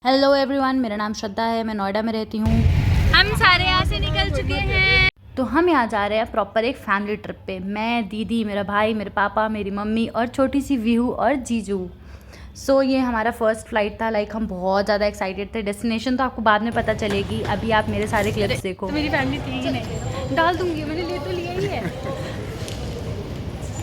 Hello everyone, मेरा नाम श्रद्धा है, मैं नोएडा में रहती हूँ। हम सारे यहाँ से निकल चुके हैं। तो हम यहाँ जा रहे हैं प्रॉपर एक फैमिली ट्रिप पे। मैं, दीदी, मेरा भाई, मेरे पापा, मेरी मम्मी और छोटी सी विहू और जीजू। ये हमारा फर्स्ट फ्लाइट था। हम बहुत ज़्यादा एक्साइटेड थे। डेस्टिनेशन तो आपको बाद में पता चलेगी, अभी आप मेरे सारे क्लिप्स देखो। तो मेरी फैमिली थी ही नहीं, डाल दूंगी, मैंने ले तो लिया ही है।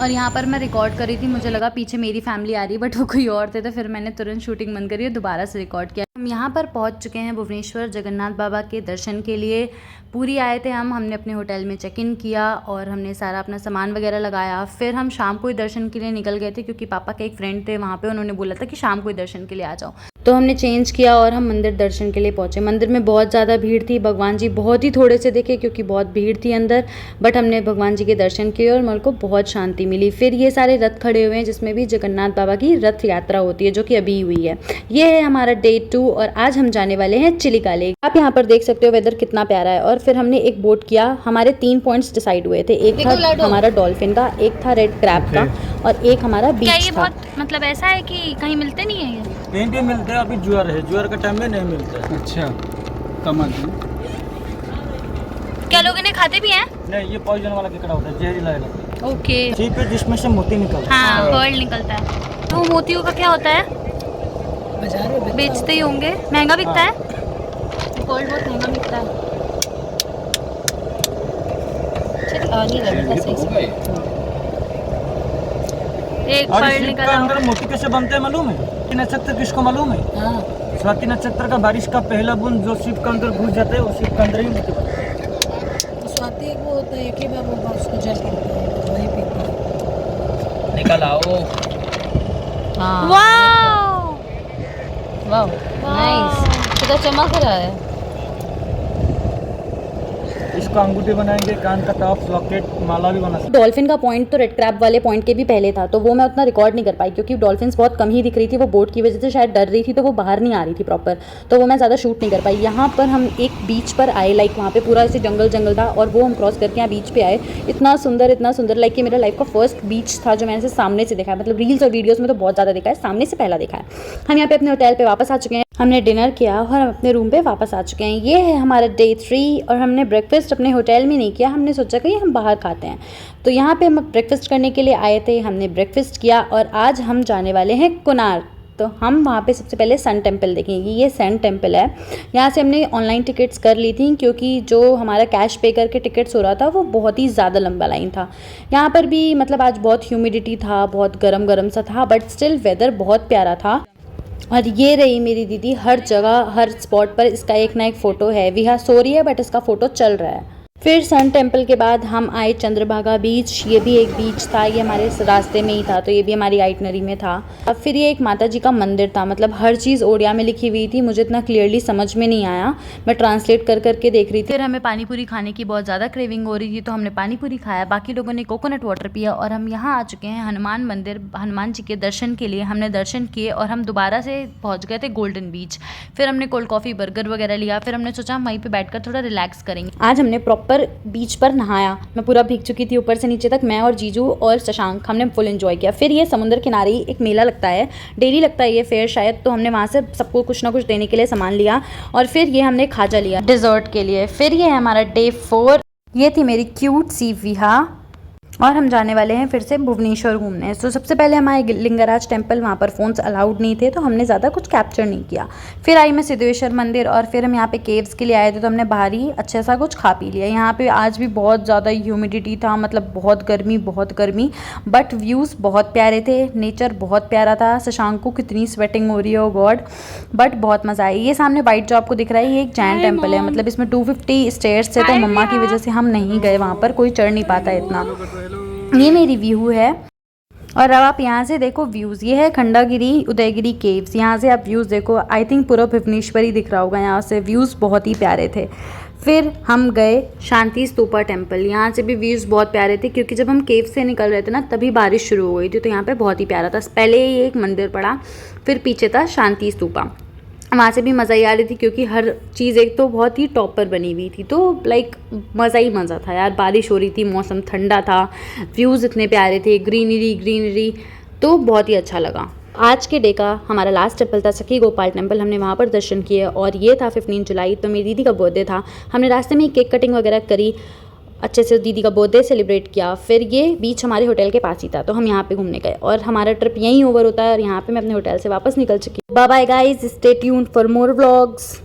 और यहाँ पर मैं रिकॉर्ड कर रही थी, मुझे लगा पीछे मेरी फैमिली आ रही है, बट वो कोई और थे, तो फिर मैंने तुरंत शूटिंग बंद करी और दोबारा से रिकॉर्ड किया। हम यहाँ पर पहुँच चुके हैं भुवनेश्वर जगन्नाथ बाबा के दर्शन के लिए। पूरी आए थे हमने अपने होटल में चेक इन किया और हमने सारा अपना सामान वगैरह लगाया। फिर हम शाम को ही दर्शन के लिए निकल गए थे, क्योंकि पापा के एक फ्रेंड थे वहाँ पे, उन्होंने बोला था कि शाम को ही दर्शन के लिए आ जाओ। तो हमने चेंज किया और हम मंदिर दर्शन के लिए पहुँचे। मंदिर में बहुत ज़्यादा भीड़ थी, भगवान जी बहुत ही थोड़े से दिखे क्योंकि बहुत भीड़ थी अंदर, बट हमने भगवान जी के दर्शन किए और मन को बहुत शांति मिली। फिर ये सारे रथ खड़े हुए हैं जिसमें भी जगन्नाथ बाबा की रथ यात्रा होती है, जो कि अभी हुई है। ये है हमारा डे 2 और आज हम जाने वाले हैं चिलिका लेक। आप यहाँ पर देख सकते हो वेदर कितना प्यारा है। और फिर हमने एक बोट किया। हमारे 3 पॉइंट्स डिसाइड हुए थे, एक था हमारा डॉल्फिन का, एक था रेड क्रैब का और एक हमारा बीच था। क्या ये बहुत मतलब ऐसा है कि कहीं मिलते नहीं है? ये कहीं भी मिलते हैं, अभी ज्वार है, ज्वार का टाइम में नहीं मिलता है। अच्छा, कमल क्या लोग इन्हें खाते भी हैं? नहीं, ये पॉइजन वाला केकड़ा होता है, जहरीला है। ओके, ठीक है, जिसमें से मोती निकलता है। हाँ, पर्ल निकलता है। तो मोतियों का क्या होता है? बाजार में बेचते ही होंगे, महंगा बिकता है। गोल्ड बहुत महंगा बिकता है। एक और पर्ल इस शिप निकला का होगा। अंदर मोती कैसे बनते हैं मालूम है? कि नक्षत्र किसको मालूम है? स्वाति नक्षत्र का बारिश का पहला बूंद जो शिप के अंदर घुस जाता है, उस शिप के अंदर ही मोती बनता है। स्वाति वो होता है, एक ही बार वो उसको जल पीता है, वही पीता है। निकल आओ। हाँ, वाओ, वाह, नाइस, तो चमक रहा है। इसको अंगूठी बनाएंगे, कान का टॉप, लॉकेट, माला भी बना सकते। डॉल्फिन का पॉइंट तो रेड क्रैब वाले पॉइंट के भी पहले था, तो वो मैं उतना रिकॉर्ड नहीं कर पाई क्योंकि डॉल्फिन्स बहुत कम ही दिख रही थी। वो बोट की वजह से शायद डर रही थी, तो वो बाहर नहीं आ रही थी प्रॉपर, तो वो मैं ज़्यादा शूट नहीं कर पाई। यहाँ पर हम एक बीच पर आए, वहाँ पे पूरा ऐसे जंगल था और वो हम क्रॉस करके यहाँ बीच पे आए। इतना सुंदर कि मेरा लाइफ का फर्स्ट बीच था जो मैंने सामने से देखा है। मतलब रील्स और वीडियोज़ में तो बहुत ज़्यादा देखा है, सामने से पहला देखा है। हम यहाँ पे अपने होटल पे वापस आ चुके हैं, हमने डिनर किया और हम अपने रूम पे वापस आ चुके हैं। ये है हमारा डे 3 और हमने ब्रेकफास्ट अपने होटल में नहीं किया, हमने सोचा कि हम बाहर खाते हैं। तो यहाँ पे हम ब्रेकफास्ट करने के लिए आए थे, हमने ब्रेकफास्ट किया और आज हम जाने वाले हैं कोणार्क। तो हम वहाँ पे सबसे पहले सन टेम्पल देखेंगे। ये सन टेम्पल है। यहाँ से हमने ऑनलाइन टिकट्स कर ली थी क्योंकि जो हमारा कैश पे करके टिकट्स हो रहा था वो बहुत ही ज़्यादा लंबा लाइन था। यहाँ पर भी मतलब आज बहुत ह्यूमिडिटी था, बहुत गरम सा था, बट स्टिल वेदर बहुत प्यारा था। और ये रही मेरी दीदी, हर जगह हर स्पॉट पर इसका एक ना एक फ़ोटो है। विहा सो रही है बट इसका फ़ोटो चल रहा है। फिर सन टेम्पल के बाद हम आए चंद्रभागा बीच। ये भी एक बीच था, ये हमारे रास्ते में ही था, तो ये भी हमारी आइटनरी में था। अब फिर ये एक माता जी का मंदिर था। मतलब हर चीज़ ओडिया में लिखी हुई थी, मुझे इतना क्लियरली समझ में नहीं आया, मैं ट्रांसलेट करके देख रही थी। फिर हमें पानी पूरी खाने की बहुत ज़्यादा क्रेविंग हो रही थी, तो हमने पानी पूरी खाया, बाकी लोगों ने कोकोनट वाटर पिया और हम यहाँ आ चुके हैं हनुमान मंदिर, हनुमान जी के दर्शन के लिए। हमने दर्शन किए और हम दोबारा से पहुँच गए थे गोल्डन बीच। फिर हमने कोल्ड कॉफ़ी, बर्गर वगैरह लिया। फिर हमने सोचा हम वहीं पर बैठ थोड़ा रिलैक्स करेंगे। आज हमने प्रॉपर बीच पर नहाया, मैं पूरा भीग चुकी थी ऊपर से नीचे तक। मैं और जीजू और शशांक हमने फुल एंजॉय किया। फिर ये समुद्र किनारे एक मेला लगता है, डेली लगता है ये फेयर शायद, तो हमने वहाँ से सबको कुछ ना कुछ देने के लिए सामान लिया और फिर ये हमने खाजा लिया डिज़र्ट के लिए। फिर ये हमारा डे 4। ये थी मेरी क्यूट सी विहा और हम जाने वाले हैं फिर से भुवनेश्वर घूमने। तो सबसे पहले हम आए लिंगराज टेम्पल, वहाँ पर फ़ोन्स अलाउड नहीं थे तो हमने ज़्यादा कुछ कैप्चर नहीं किया। फिर आई मैं सिद्धेश्वर मंदिर और फिर हम यहाँ पे केव्स के लिए आए थे, तो हमने बाहर ही अच्छा सा कुछ खा पी लिया। यहाँ पे आज भी बहुत ज़्यादा ह्यूमिडिटी था, मतलब बहुत गर्मी, बट व्यूज़ बहुत प्यारे थे, नेचर बहुत प्यारा था। शशांक को कितनी स्वेटिंग हो रही है, ओ गॉड, बट बहुत मज़ा आया। ये सामने वाइट जो आपको दिख रहा है ये एक जैन टेम्पल है। मतलब इसमें 250 स्टेयर्स थे, तो मम्मा की वजह से हम नहीं गए वहाँ पर, कोई चढ़ नहीं पाता इतना। ये मेरी व्यू है और अब आप यहाँ से देखो व्यूज़। ये है खंडागिरी उदयगिरी केव्स, यहाँ से आप व्यूज़ देखो। आई थिंक पूरा भुवनेश्वर ही दिख रहा होगा यहाँ से, व्यूज़ बहुत ही प्यारे थे। फिर हम गए शांति स्तूपा टेम्पल, यहाँ से भी व्यूज़ बहुत प्यारे थे क्योंकि जब हम केव से निकल रहे थे ना तभी बारिश शुरू हो गई थी, तो यहाँ पे बहुत ही प्यारा था। पहले ये एक मंदिर पड़ा, फिर पीछे था शांति स्तूपा। वहाँ से भी मज़ा ही आ रही थी क्योंकि हर चीज़ एक तो बहुत ही टॉप पर बनी हुई थी, तो मज़ा ही मज़ा था यार। बारिश हो रही थी, मौसम ठंडा था, व्यूज़ इतने प्यारे थे, ग्रीनरी, तो बहुत ही अच्छा लगा। आज के डे का हमारा लास्ट टेम्पल था सखी गोपाल टेम्पल, हमने वहाँ पर दर्शन किए और ये था 15 जुलाई। तो मेरी दीदी का बर्थडे था, हमने रास्ते में केक कटिंग वगैरह करी, अच्छे से दीदी का बर्थडे सेलिब्रेट किया। फिर ये बीच हमारे होटल के पास ही था तो हम यहाँ पे घूमने गए और हमारा ट्रिप यहीं ओवर होता है और यहाँ पे मैं अपने होटल से वापस निकल चुकी हूँ। Bye bye guys, stay tuned for more vlogs.